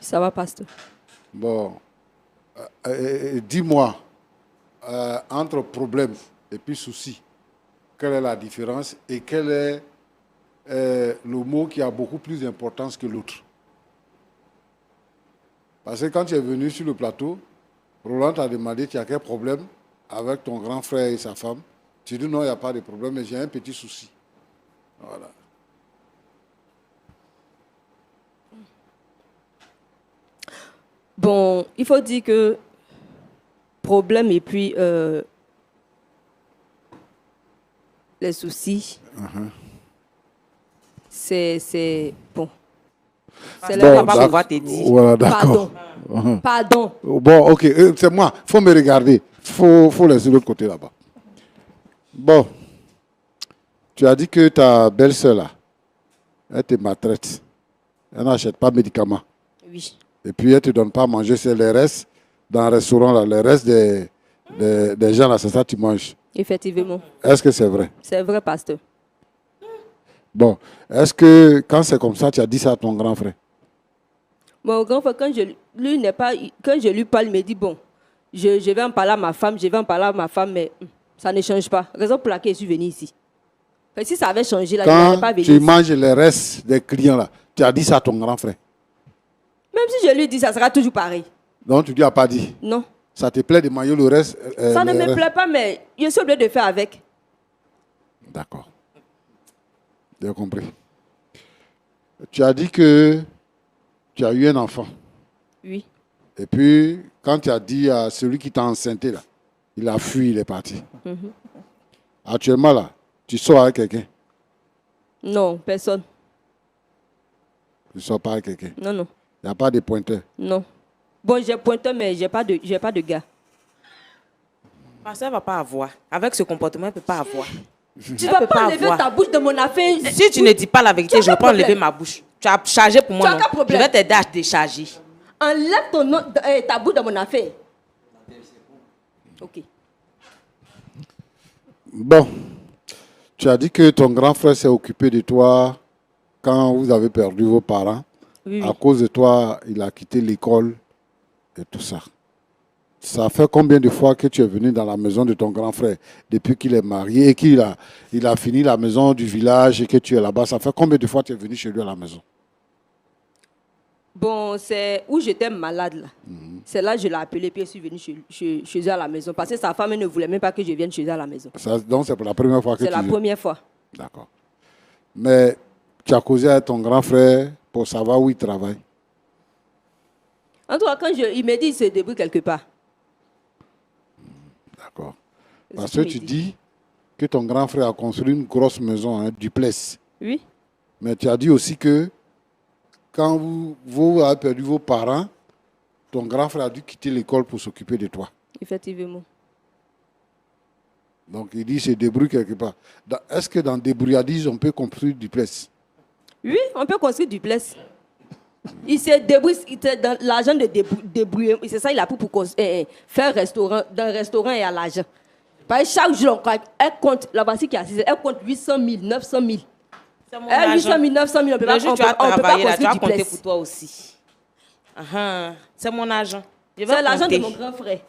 Ça va, pasteur. Bon, dis-moi, entre problème et puis souci, quelle est la différence et quel est le mot qui a beaucoup plus d'importance que l'autre? Parce que quand tu es venu sur le plateau, Roland t'a demandé, tu as quel problème avec ton grand frère et sa femme? Tu dis non, il n'y a pas de problème, mais j'ai un petit souci. Voilà. Bon, il faut dire que problème et puis les soucis, c'est bon. C'est là papa pouvoir te dire. Voilà, d'accord. Pardon. Bon, ok, c'est moi. Il faut me regarder. Faut laisser l'autre côté là-bas. Bon, tu as dit que ta belle-sœur là, elle te maltraite. Elle n'achète pas de médicaments. Oui. Et puis elle ne te donne pas à manger. C'est les restes dans le restaurant là, les restes des gens là, c'est ça que tu manges. Effectivement. Est-ce que c'est vrai? C'est vrai, pasteur. Bon, est-ce que quand c'est comme ça, tu as dit ça à ton grand frère? Mon grand frère, quand je lui parle, il me dit, bon, je vais en parler à ma femme, mais ça ne change pas. Raison pour laquelle je suis venu ici. Mais si ça avait changé, là, je n'allais pas venir tu ici. manges les restes des clients là, tu as dit ça à ton grand frère? Même si je lui dis, ça sera toujours pareil. Donc tu lui as pas dit? Non. Ça te plaît de manger le reste? Ça ne me plaît pas, mais je suis obligé de faire avec. D'accord. J'ai compris. Tu as dit que tu as eu un enfant. Oui. Et puis, quand tu as dit à celui qui t'a enceinté, là, il a fui, il est parti. Actuellement, là, tu sors avec quelqu'un? Non, personne. Tu ne sors pas avec quelqu'un? Non, non. Il n'y a pas de pointeur? Non. Bon, j'ai pointeur, mais je n'ai pas de gars. Parce qu'elle ne va pas avoir. Avec ce comportement, elle ne peut pas avoir. Tu ne vas pas enlever ta bouche de mon affaire. Si tu ne dis pas la vérité, je ne vais pas enlever ma bouche. Tu as chargé pour moi, non? Je vais t'aider à décharger. Enlève ta bouche de mon affaire. Ok. Bon, tu as dit que ton grand frère s'est occupé de toi quand vous avez perdu vos parents. Oui, À cause de toi, il a quitté l'école et tout ça. Ça fait combien de fois que tu es venu dans la maison de ton grand frère depuis qu'il est marié et qu'il a fini la maison du village et que tu es là-bas? Ça fait combien de fois que tu es venu chez lui à la maison? Bon, c'est où j'étais malade là. C'est là que je l'ai appelé puis je suis venu chez eux à la maison. Parce que sa femme ne voulait même pas que je vienne chez eux à la maison. Donc c'est pour la première fois que tu C'est la première fois. D'accord. Mais tu as causé avec ton grand frère pour savoir où il travaille? En tout cas, quand il me dit qu'il se débrouille quelque part. D'accord. Parce que tu dis que ton grand frère a construit une grosse maison, un duplex. Oui. Mais tu as dit aussi que quand vous avez perdu vos parents, ton grand frère a dû quitter l'école pour s'occuper de toi. Effectivement. Donc il dit qu'il se débrouille quelque part. Est-ce que dans débrouillardise, on peut construire du duplex? Oui, on peut construire du duplex. Il se débrouille, dans l'argent de débrouiller. C'est ça, il a pris pour faire restaurant. Dans le restaurant, il y a l'argent. Parce que chaque jour, elle compte, la voici qui est assise, elle compte 800 000, 900 000. 800 000, 900 000, on peut pas, Le jour où tu vas travailler là, tu vas du compter duplex. pour toi aussi. C'est mon argent. C'est l'argent de mon grand frère.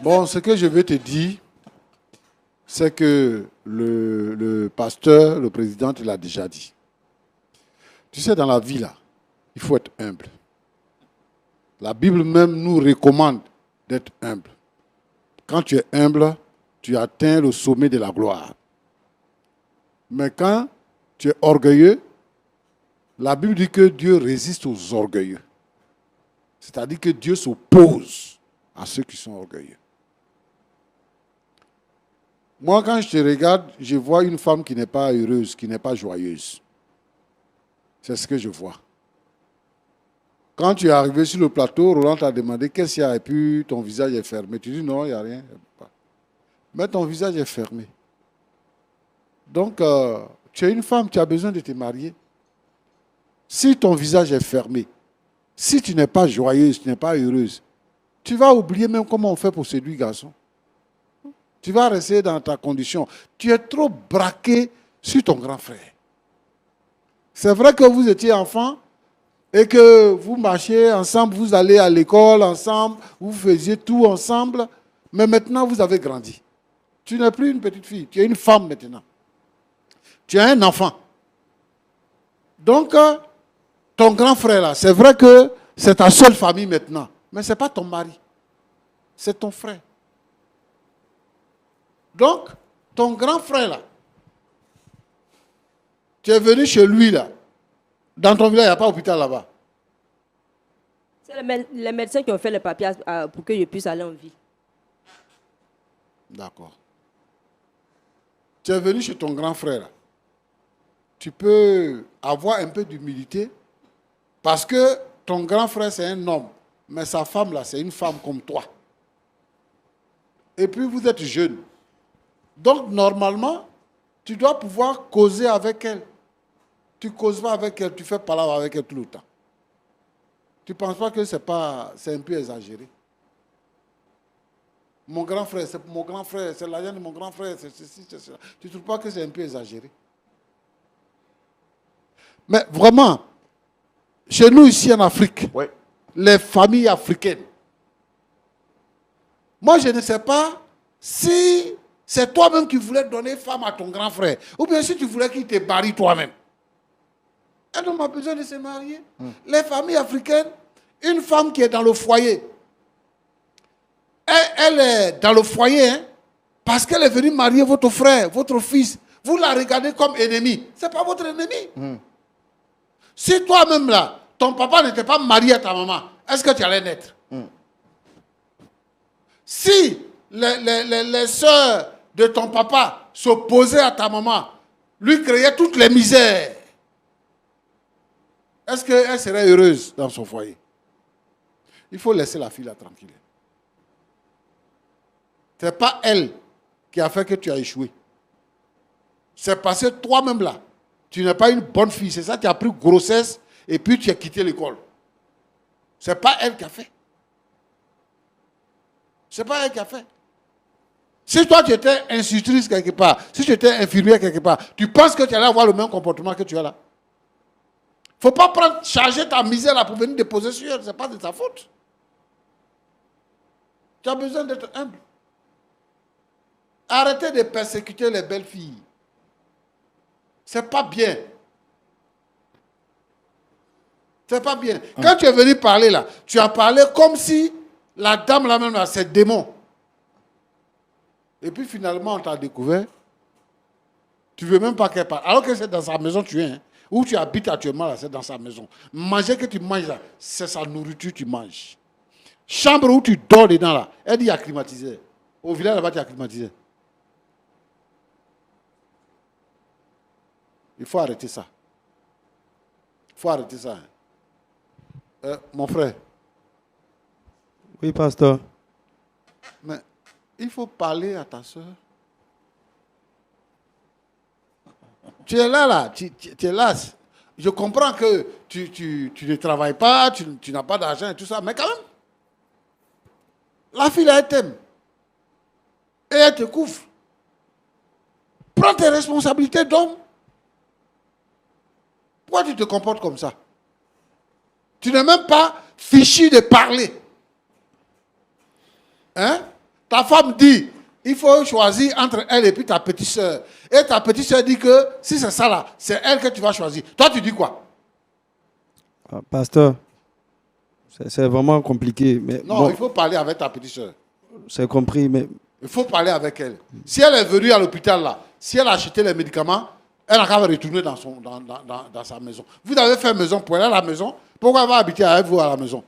Bon, ce que je veux te dire, c'est que le pasteur, le président, il l'a déjà dit. Tu sais, dans la vie, là, il faut être humble. La Bible même nous recommande d'être humble. Quand tu es humble, tu atteins le sommet de la gloire. Mais quand tu es orgueilleux, la Bible dit que Dieu résiste aux orgueilleux. C'est-à-dire que Dieu s'oppose à ceux qui sont orgueilleux. Moi, quand je te regarde, je vois une femme qui n'est pas heureuse, qui n'est pas joyeuse. C'est ce que je vois. Quand tu es arrivé sur le plateau, Roland t'a demandé qu'est-ce qu'il y a et puis ton visage est fermé. Tu dis non, il n'y a rien. Mais ton visage est fermé. Donc, tu es une femme, tu as besoin de te marier. Si ton visage est fermé, si tu n'es pas joyeuse, tu n'es pas heureuse, tu vas oublier même comment on fait pour séduire garçon. Tu vas rester dans ta condition. Tu es trop braqué sur ton grand frère. C'est vrai que vous étiez enfant, et que vous marchiez ensemble, vous allez à l'école ensemble, vous faisiez tout ensemble, mais maintenant vous avez grandi. Tu n'es plus une petite fille, tu es une femme maintenant. Tu as un enfant. Donc, ton grand frère là, c'est vrai que c'est ta seule famille maintenant, mais ce n'est pas ton mari, c'est ton frère. Donc, ton grand frère là, tu es venu chez lui là. Dans ton village, il n'y a pas d'hôpital là-bas. C'est les médecins qui ont fait les papiers pour que je puisse aller en vie. D'accord. Tu es venu chez ton grand frère là. Tu peux avoir un peu d'humilité parce que ton grand frère c'est un homme, mais sa femme là c'est une femme comme toi. Et puis vous êtes jeune. Donc normalement, tu dois pouvoir causer avec elle. Tu ne causes pas avec elle, tu fais parler avec elle tout le temps. Tu ne penses pas que c'est un peu exagéré? Mon grand frère, c'est mon grand frère, c'est l'argent de mon grand frère, c'est ceci, c'est cela. Tu ne trouves pas que c'est un peu exagéré? Mais vraiment, chez nous ici en Afrique, oui, les familles africaines, moi je ne sais pas si c'est toi-même qui voulais donner femme à ton grand frère, ou bien si tu voulais qu'il te marie toi-même. Un homme a besoin de se marier. Les familles africaines, une femme qui est dans le foyer, elle est dans le foyer hein, parce qu'elle est venue marier votre frère, votre fils. Vous la regardez comme ennemi. Ce n'est pas votre ennemi. Si toi-même là, ton papa n'était pas marié à ta maman, est-ce que tu allais naître? Si les soeurs de ton papa s'opposaient à ta maman, lui créaient toutes les misères, est-ce qu'elle serait heureuse dans son foyer? Il faut laisser la fille là tranquille. Ce n'est pas elle qui a fait que tu as échoué. C'est parce que toi-même là, tu n'es pas une bonne fille. C'est ça, tu as pris grossesse et puis tu as quitté l'école. Ce n'est pas elle qui a fait. Ce n'est pas elle qui a fait. Si toi tu étais institutrice quelque part, si tu étais infirmière quelque part, tu penses que tu allais avoir le même comportement que tu as là? Il ne faut pas charger ta misère là pour venir déposer sur elle. Ce n'est pas de ta faute. Tu as besoin d'être humble. Arrêtez de persécuter les belles filles. C'est pas bien. C'est pas bien. Quand tu es venu parler là, tu as parlé comme si la dame là même là, c'est démon. Et puis finalement, on t'a découvert. Tu ne veux même pas qu'elle parle. Alors que c'est dans sa maison tu es. Hein. Où tu habites actuellement là, c'est dans sa maison. Manger que tu manges là, c'est sa nourriture que tu manges. Chambre où tu dors dedans là, elle dit il y a climatisé. Au village là-bas, tu as climatisé. Il faut arrêter ça. Il faut arrêter ça. Mon frère. Oui, pasteur. Mais il faut parler à ta soeur. Tu es là, tu es là. Je comprends que tu ne travailles pas, tu n'as pas d'argent et tout ça, mais quand même, la fille, elle t'aime. Et elle te couvre. Prends tes responsabilités d'homme. Pourquoi tu te comportes comme ça? Tu n'es même pas fichu de parler. Hein? Ta femme dit, il faut choisir entre elle et puis ta petite soeur. Et ta petite soeur dit que si c'est ça là, c'est elle que tu vas choisir. Toi, tu dis quoi? Pasteur, c'est vraiment compliqué. Mais non, bon, il faut parler avec ta petite soeur. C'est compris, mais... Il faut parler avec elle. Si elle est venue à l'hôpital là, si elle a acheté les médicaments, elle n'a qu'à retourner dans sa maison. Vous avez fait maison pour elle à la maison. Pourquoi elle va habiter avec vous à la maison?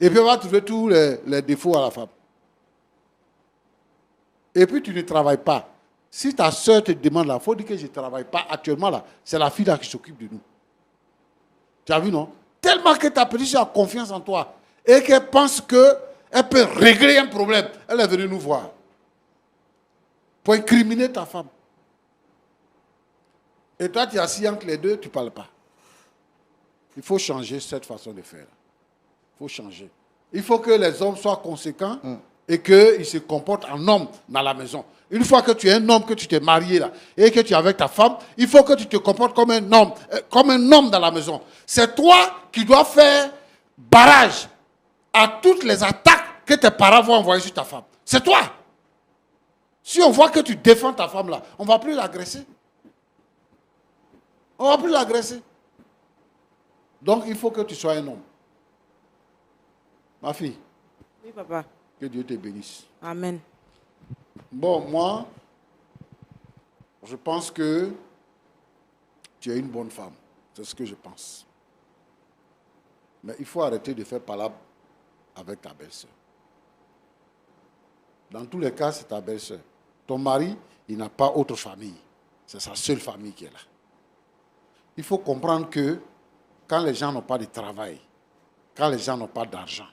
Et puis elle va trouver tous les défauts à la femme. Et puis tu ne travailles pas. Si ta soeur te demande là, il faut dire que je ne travaille pas actuellement là. C'est la fille là qui s'occupe de nous. Tu as vu, non? Tellement que ta petite soeur a confiance en toi et qu'elle pense qu'elle peut régler un problème. Elle est venue nous voir pour incriminer ta femme. Et toi, tu es assis entre les deux, tu ne parles pas. Il faut changer cette façon de faire. Il faut changer. Il faut que les hommes soient conséquents et qu'il se comporte en homme dans la maison. Une fois que tu es un homme, que tu t'es marié là, et que tu es avec ta femme, il faut que tu te comportes comme un homme dans la maison. C'est toi qui dois faire barrage à toutes les attaques que tes parents vont envoyer sur ta femme. C'est toi. Si on voit que tu défends ta femme là, on ne va plus l'agresser. On ne va plus l'agresser. Donc il faut que tu sois un homme. Ma fille. Oui, papa. Que Dieu te bénisse. Amen. Bon, moi, je pense que tu es une bonne femme. C'est ce que je pense. Mais il faut arrêter de faire palabre avec ta belle-sœur. Dans tous les cas, c'est ta belle-sœur. Ton mari, il n'a pas autre famille. C'est sa seule famille qui est là. Il faut comprendre que quand les gens n'ont pas de travail, quand les gens n'ont pas d'argent,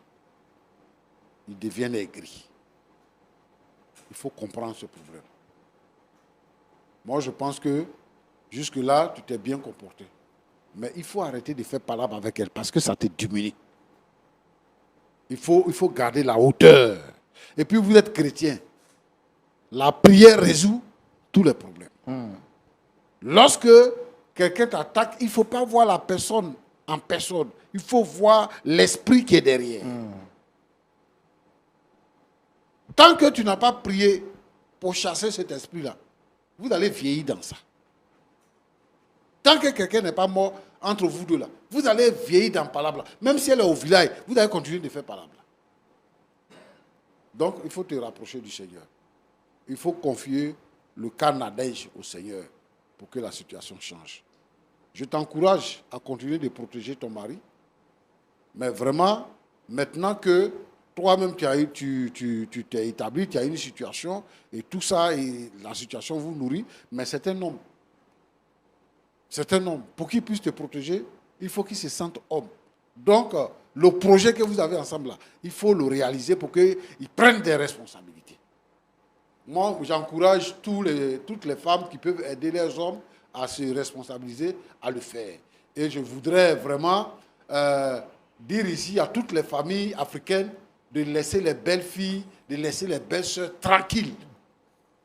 ils deviennent aigris. Il faut comprendre ce problème. Moi, je pense que jusque-là, tu t'es bien comporté. Mais il faut arrêter de faire palabre avec elle parce que ça te diminue. Il faut garder la hauteur. Et puis, vous êtes chrétien. La prière résout tous les problèmes. Lorsque quelqu'un t'attaque, il ne faut pas voir la personne en personne. Il faut voir l'esprit qui est derrière. Tant que tu n'as pas prié pour chasser cet esprit-là, vous allez vieillir dans ça. Tant que quelqu'un n'est pas mort entre vous deux là, vous allez vieillir dans palabre. Même si elle est au village, vous allez continuer de faire palabre. Donc, il faut te rapprocher du Seigneur. Il faut confier le carnage au Seigneur pour que la situation change. Je t'encourage à continuer de protéger ton mari. Mais vraiment, maintenant que toi-même, tu t'es établi, tu as une situation, et tout ça, et la situation vous nourrit, mais c'est un homme. C'est un homme. Pour qu'il puisse te protéger, il faut qu'il se sente homme. Donc, le projet que vous avez ensemble là, il faut le réaliser pour qu'il prenne des responsabilités. Moi, j'encourage toutes les femmes qui peuvent aider leurs hommes à se responsabiliser, à le faire. Et je voudrais vraiment dire ici à toutes les familles africaines de laisser les belles filles, de laisser les belles sœurs tranquilles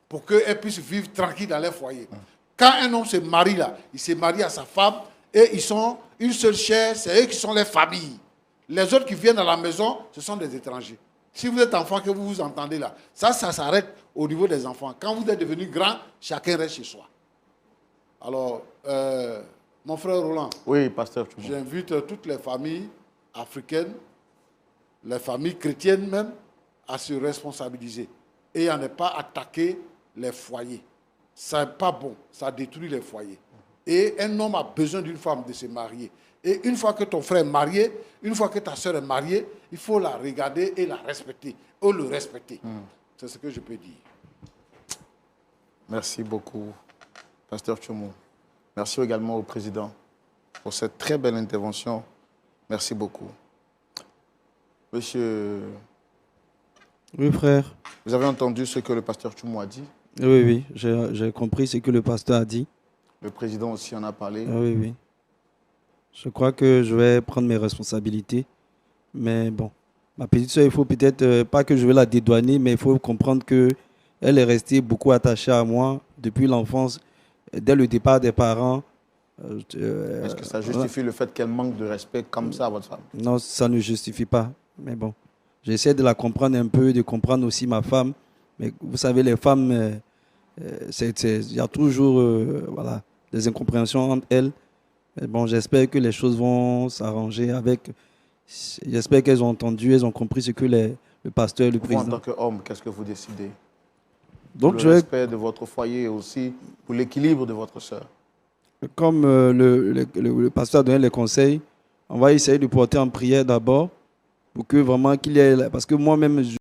pour qu'elles puissent vivre tranquilles dans leur foyer. Quand un homme se marie là, il se marie à sa femme et ils sont une seule chair, c'est eux qui sont les familles. Les autres qui viennent à la maison, ce sont des étrangers. Si vous êtes enfant, que vous vous entendez là, ça s'arrête au niveau des enfants. Quand vous êtes devenu grand, chacun reste chez soi. Alors, mon frère Roland, oui, pasteur, j'invite toutes les familles africaines, les familles chrétiennes même, à se responsabiliser et à ne pas attaquer les foyers. Ça n'est pas bon, ça détruit les foyers. Et un homme a besoin d'une femme de se marier. Et une fois que ton frère est marié, une fois que ta soeur est mariée, il faut la regarder et la respecter, ou le respecter. C'est ce que je peux dire. Merci beaucoup, pasteur Tchoumou. Merci également au président pour cette très belle intervention. Merci beaucoup. Monsieur... Oui, frère. Vous avez entendu ce que le pasteur Tchoumou a dit? Oui, j'ai compris ce que le pasteur a dit. Le président aussi en a parlé. Oui. Je crois que je vais prendre mes responsabilités. Mais bon, ma petite soeur, il faut peut-être, pas que je vais la dédouaner, mais il faut comprendre qu'elle est restée beaucoup attachée à moi depuis l'enfance, dès le départ des parents. Est-ce que ça justifie le fait qu'elle manque de respect comme ça à votre femme? Non, ça ne justifie pas. Mais bon, j'essaie de la comprendre un peu, de comprendre aussi ma femme. Mais vous savez, les femmes, il y a toujours des incompréhensions entre elles. Mais bon, j'espère que les choses vont s'arranger avec... J'espère qu'elles ont entendu, elles ont compris ce que le pasteur, le président... Vous, en tant qu'homme, qu'est-ce que vous décidez? Donc, pour le respect de votre foyer et aussi pour l'équilibre de votre sœur. Comme le pasteur a donné les conseils, on va essayer de porter en prière d'abord pour que vraiment qu'il y ait... Parce que moi-même...